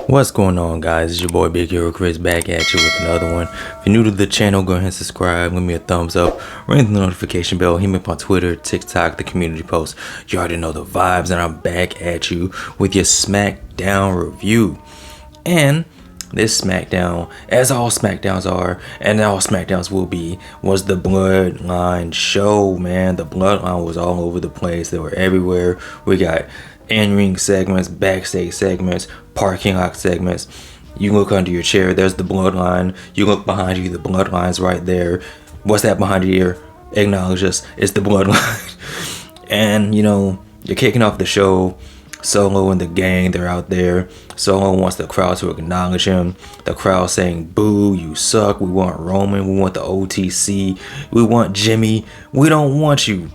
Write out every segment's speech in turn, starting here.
What's going on, guys? It's your boy Big Hero Chris back at you with another one. If you're new to the channel, go ahead and subscribe, give me a thumbs up, ring the notification bell, hit me up on Twitter, TikTok, the community post. You already know the vibes, and I'm back at you with your Smackdown review. And this Smackdown, as all Smackdowns are, and all Smackdowns will be, was the Bloodline show, man. The Bloodline was all over the place. They were everywhere. We got in-ring segments, backstage segments, parking lot segments. You look under your chair, there's the Bloodline. You look behind you, the Bloodline's right there. What's that behind your ear? Acknowledge us. It's the Bloodline. And, you know, you're kicking off the show. Solo and the gang, they're out there. Solo wants the crowd to acknowledge him. The crowd saying, boo, you suck. We want Roman. We want the OTC. We want Jimmy. We don't want you.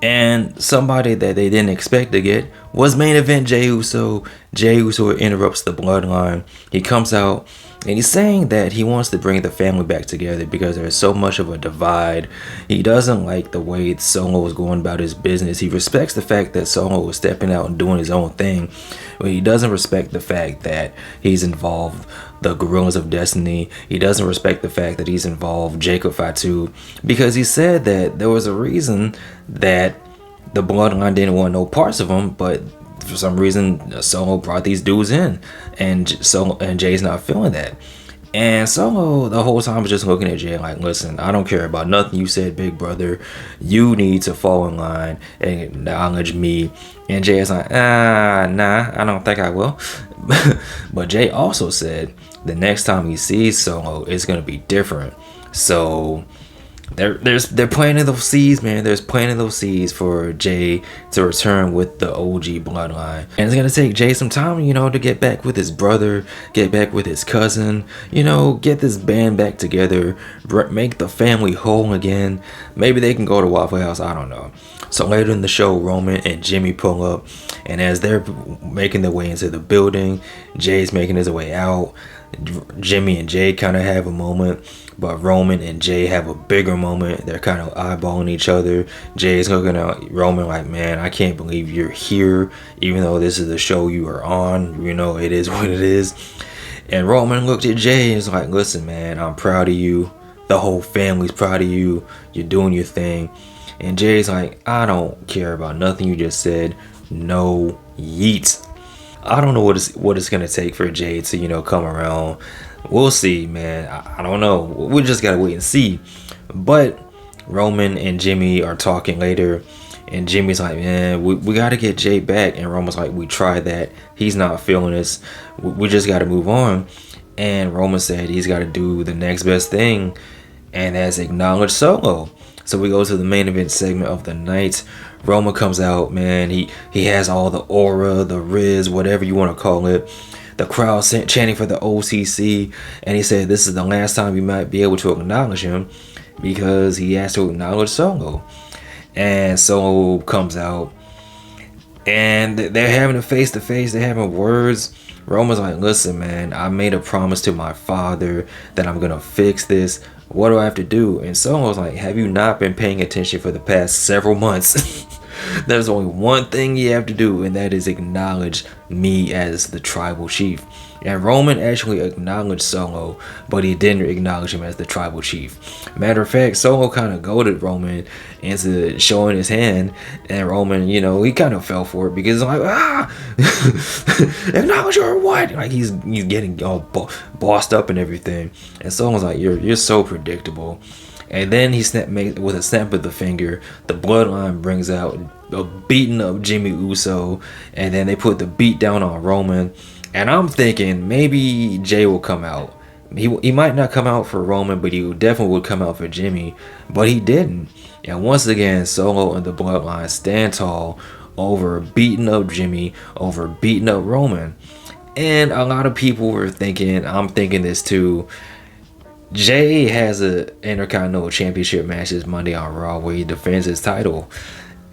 And somebody that they didn't expect to get was main event Jey Uso. Jey Uso interrupts the Bloodline. He comes out and he's saying that he wants to bring the family back together because there's so much of a divide. He doesn't like the way Solo was going about his business. He respects the fact that Solo was stepping out and doing his own thing, but he doesn't respect the fact that he's involved the Gorillas of Destiny. He doesn't respect the fact that he's involved Jacob Fatu, because he said that there was a reason that the Bloodline didn't want no parts of him, but for some reason Solo brought these dudes in, and Jay's not feeling that. And Solo the whole time was just looking at Jey like, listen, I don't care about nothing you said, big brother. You need to fall in line and acknowledge me. And Jey is like, nah, I don't think I will. But Jey also said the next time he sees Solo, it's gonna be different. So they're planting those seeds, man. There's planting those seeds for Jey to return with the OG Bloodline. And it's gonna take Jey some time, you know, to get back with his brother, get back with his cousin, you know, get this band back together, make the family whole again. Maybe they can go to Waffle House, I don't know. So later in the show, Roman and Jimmy pull up, and as they're making their way into the building, Jey's making his way out. Jimmy and Jey kind of have a moment, but Roman and Jey have a bigger moment. They're kind of eyeballing each other. Jey's looking at Roman like, man, I can't believe you're here, even though this is the show you are on. You know, it is what it is. And Roman looked at Jey and was like, listen, man, I'm proud of you. The whole family's proud of you. You're doing your thing. And Jey's like, I don't care about nothing you just said. No yeet. I don't know what it's gonna take for Jey to, you know, come around. We'll see, man. I don't know. We just gotta wait and see. But Roman and Jimmy are talking later, and Jimmy's like, man, we gotta get Jey back. And Roman's like, we tried that. He's not feeling this. We just gotta move on. And Roman said he's gotta do the next best thing, and that's acknowledge Solo. So we go to the main event segment of the night. Roman comes out, man. He has all the aura, the riz, whatever you want to call it. The crowd chanting for the OCC, and he said this is the last time you might be able to acknowledge him, because he has to acknowledge Solo. And Solo comes out, and they're having a face-to-face. They're having words. Roman's like, listen, man, I made a promise to my father that I'm gonna fix this. What do I have to do? And Solo's like, have you not been paying attention for the past several months? There's only one thing you have to do, and that is acknowledge me as the tribal chief. And Roman actually acknowledged Solo, but he didn't acknowledge him as the tribal chief. Matter of fact, Solo kind of goaded Roman into showing his hand, and Roman, you know, he kind of fell for it, because like, acknowledge her or what? Like he's getting all bossed up and everything. And Solo's like, you're so predictable. And then he with a snap of the finger, the Bloodline brings out a beaten up Jey Uso, and then they put the beat down on Roman. And I'm thinking maybe Jey will come out. He might not come out for Roman, but he definitely would come out for Jimmy. But he didn't. And once again, Solo and the Bloodline stand tall over beating up Jimmy, over beating up Roman. And a lot of people were thinking, I'm thinking this too, Jey has a Intercontinental Championship match this Monday on Raw where he defends his title.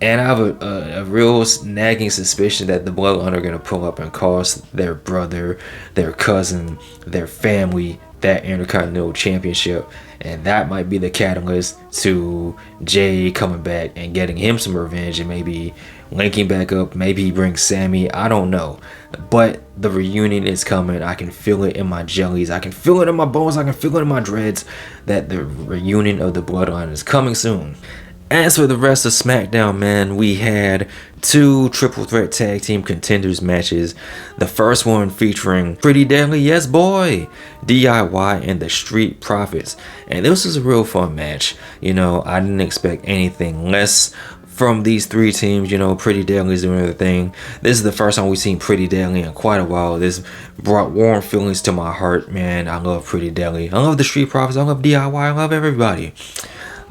And I have a real nagging suspicion that the Bloodline are going to pull up and cost their brother, their cousin, their family that Intercontinental Championship. And that might be the catalyst to Jey coming back and getting him some revenge, and maybe linking back up. Maybe he brings Sammy. I don't know. But the reunion is coming. I can feel it in my jellies. I can feel it in my bones. I can feel it in my dreads that the reunion of the Bloodline is coming soon. As for the rest of SmackDown, man, we had 2 triple threat tag team contenders matches. The first one featuring Pretty Deadly, yes boy, DIY and the Street Profits. And this was a real fun match. You know, I didn't expect anything less from these 3 teams. You know, Pretty Deadly's doing their thing. This is the first time we've seen Pretty Deadly in quite a while. This brought warm feelings to my heart, man. I love Pretty Deadly. I love the Street Profits. I love DIY. I love everybody.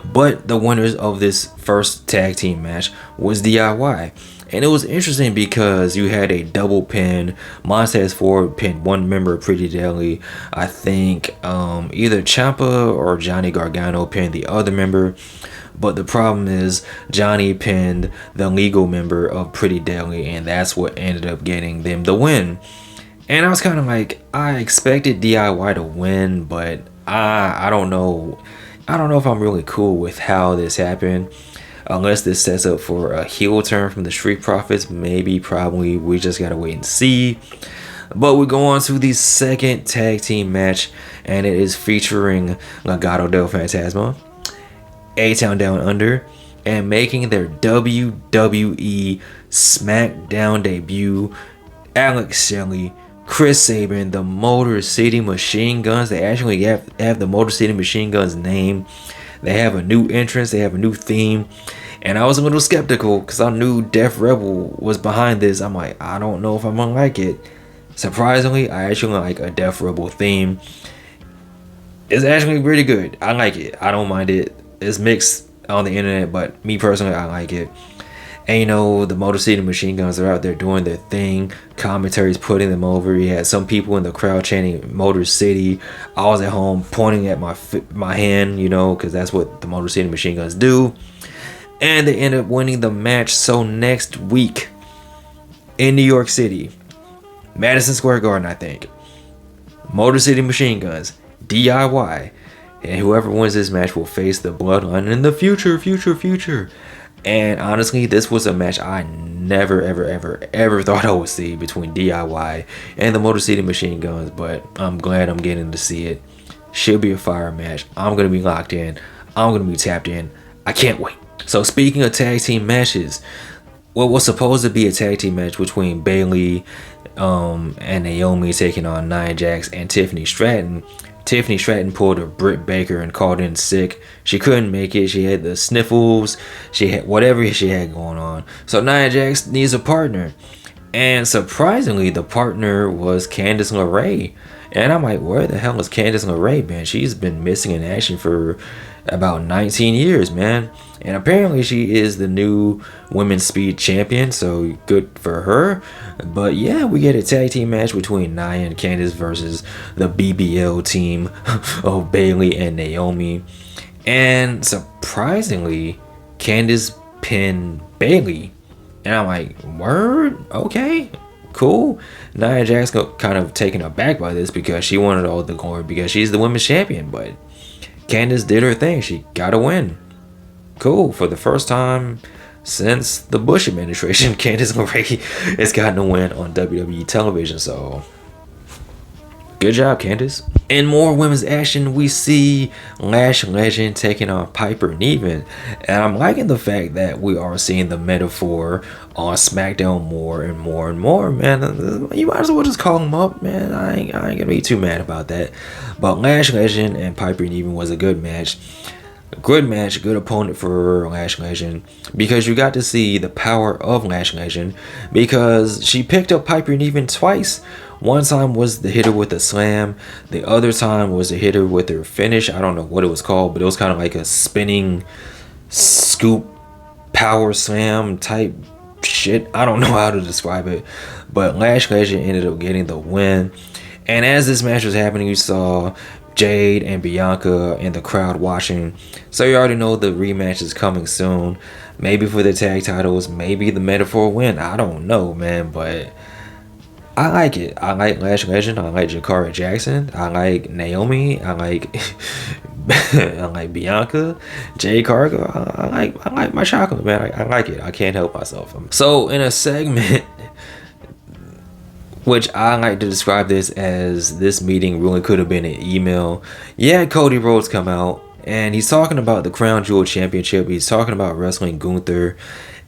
But the winners of this first tag team match was DIY. And it was interesting because you had a double pin. Montez Ford pinned one member of Pretty Deadly. I think either Ciampa or Johnny Gargano pinned the other member. But the problem is Johnny pinned the legal member of Pretty Deadly, and that's what ended up getting them the win. And I was kind of like, I expected DIY to win, but I don't know. I don't know if I'm really cool with how this happened. Unless this sets up for a heel turn from the Street Profits. Maybe, probably. We just gotta wait and see. But we go on to the second tag team match. And it is featuring Legado del Fantasma, A-Town Down Under, and making their WWE Smackdown debut, Alex Shelley, Chris Sabin, the Motor City Machine Guns. They actually have the Motor City Machine Guns name. They have a new entrance. They have a new theme. And I was a little skeptical because I knew Def Rebel was behind this. I'm like, I don't know if I'm gonna like it. Surprisingly, I actually like a Def Rebel theme. It's actually pretty good. I like it. I don't mind it. It's mixed on the internet, but me personally, I like it. And you know, the Motor City Machine Guns are out there doing their thing. Commentary's putting them over. You had some people in the crowd chanting Motor City. I was at home pointing at my hand, you know, because that's what the Motor City Machine Guns do. And they end up winning the match. So next week in New York City, Madison Square Garden, I think, Motor City Machine Guns, DIY, and whoever wins this match will face the Bloodline in the future. And honestly, this was a match I never, ever thought I would see between DIY and the Motor City Machine Guns. But I'm glad I'm getting to see it. Should be a fire match. I'm going to be locked in. I'm going to be tapped in. I can't wait. So speaking of tag team matches, what was supposed to be a tag team match between Bayley and Naomi taking on Nia Jax and Tiffany Stratton. Tiffany Stratton pulled a Britt Baker and called in sick. She couldn't make it. She had the sniffles. She had whatever she had going on. So Nia Jax needs a partner. And surprisingly, the partner was Candice LeRae. And I'm like, where the hell is Candice LeRae, man? She's been missing in action for about 19 years, man. And apparently she is the new women's speed champion, so good for her. But yeah, we get a tag team match between Nia and Candice versus the BBL team of Bayley and Naomi. And surprisingly, Candice pinned Bayley. And I'm like, word? Okay, cool. Nia Jax got kind of taken aback by this because she wanted all the glory because she's the women's champion. But Candice did her thing. She got a win. Cool. For the first time since the Bush administration, Candice LeRae has gotten a win on WWE television. So good job, Candice. In more women's action, we see Lash Legend taking on Piper Niven. And I'm liking the fact that we are seeing the metaphor on SmackDown more and more, man. You might as well just call them up, man. I ain't gonna be too mad about that. But Lash Legend and Piper Niven was a good match. Good match, good opponent for Lash Legend, because you got to see the power of Lash Legend, because she picked up Piper Niven twice. One time was the hitter with a slam. The other time was the hitter with her finish. I don't know what it was called, but it was kind of like a spinning scoop power slam type shit. I don't know how to describe it, but Lash Legend ended up getting the win. And as this match was happening, you saw Jade and Bianca in the crowd watching. So you already know the rematch is coming soon. Maybe for the tag titles, maybe the metaphor win. I don't know, man, but I like it. I like Lash Legend. I like Jakara Jackson. I like Naomi. I like I like Bianca, Jade Cargill. I like my chocolate, man. I like it. I can't help myself. So in a segment, which I like to describe this as this meeting really could have been an email. Yeah, Cody Rhodes come out and he's talking about the Crown Jewel Championship. He's talking about wrestling Gunther.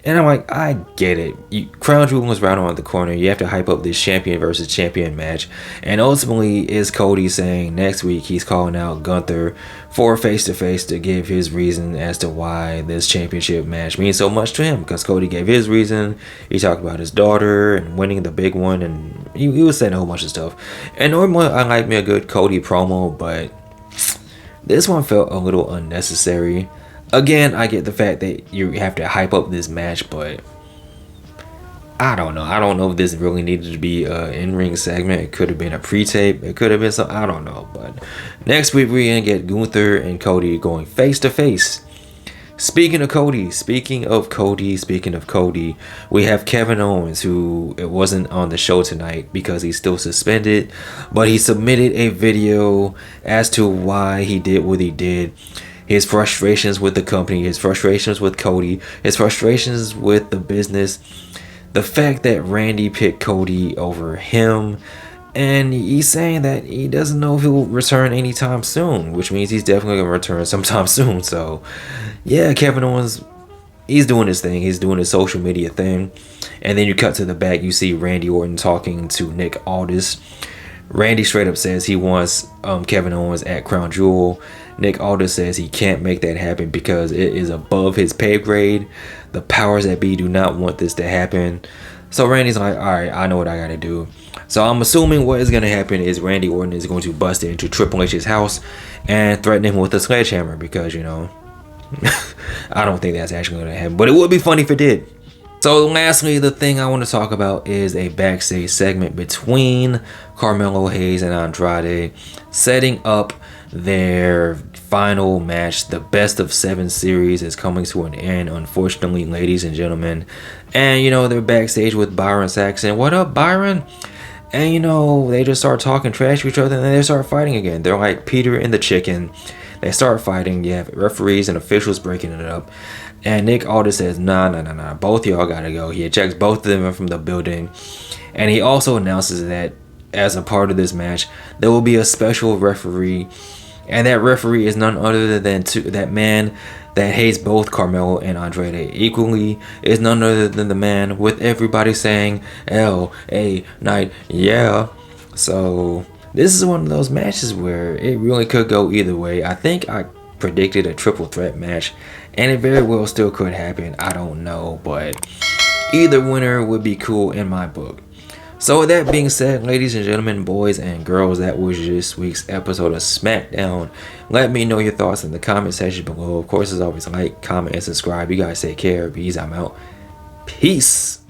And I'm like, I get it. Crown Jewel was right around the corner. You have to hype up this champion versus champion match. And ultimately, is Cody saying next week he's calling out Gunther for face-to-face to give his reason as to why this championship match means so much to him. Because Cody gave his reason. He talked about his daughter and winning the big one. And he was saying a whole bunch of stuff. And normally, I like me a good Cody promo. But this one felt a little unnecessary. Again, I get the fact that you have to hype up this match, but I don't know. I don't know if this really needed to be an in-ring segment. It could have been a pre-tape. It could have been something. I don't know. But next week, we're going to get Gunther and Cody going face-to-face. Speaking of Cody, we have Kevin Owens, who it wasn't on the show tonight because he's still suspended. But he submitted a video as to why he did what he did. His frustrations with the company, his frustrations with Cody, his frustrations with the business, the fact that Randy picked Cody over him, and he's saying that he doesn't know if he'll return anytime soon, which means he's definitely going to return sometime soon. So, yeah, Kevin Owens, he's doing his thing. He's doing his social media thing. And then you cut to the back, you see Randy Orton talking to Nick Aldis. Randy straight up says he wants Kevin Owens at Crown Jewel. Nick Aldis says he can't make that happen because it is above his pay grade. The powers that be do not want this to happen. So Randy's like, all right, I know what I got to do. So I'm assuming what is going to happen is Randy Orton is going to bust into Triple H's house and threaten him with a sledgehammer because, you know, I don't think that's actually going to happen. But it would be funny if it did. So lastly, the thing I want to talk about is a backstage segment between Carmelo Hayes and Andrade, setting up their final match. The best of 7 series is coming to an end, unfortunately, ladies and gentlemen. And, you know, they're backstage with Byron Saxton. What up, Byron? And, you know, they just start talking trash to each other and then they start fighting again. They're like Peter and the chicken. They start fighting. You have referees and officials breaking it up. And Nick Aldis says, nah. Both y'all gotta go. He ejects both of them from the building. And he also announces that as a part of this match, there will be a special referee. And that referee is none other than that man that hates both Carmelo and Andrade equally, is none other than the man with everybody saying L.A. Knight, yeah. So this is one of those matches where it really could go either way. I think I predicted a triple threat match, and it very well still could happen. I don't know, but either winner would be cool in my book. So with that being said, ladies and gentlemen, boys and girls, that was this week's episode of SmackDown. Let me know your thoughts in the comment section below. Of course, as always, like, comment, and subscribe. You guys take care. Peace. I'm out. Peace.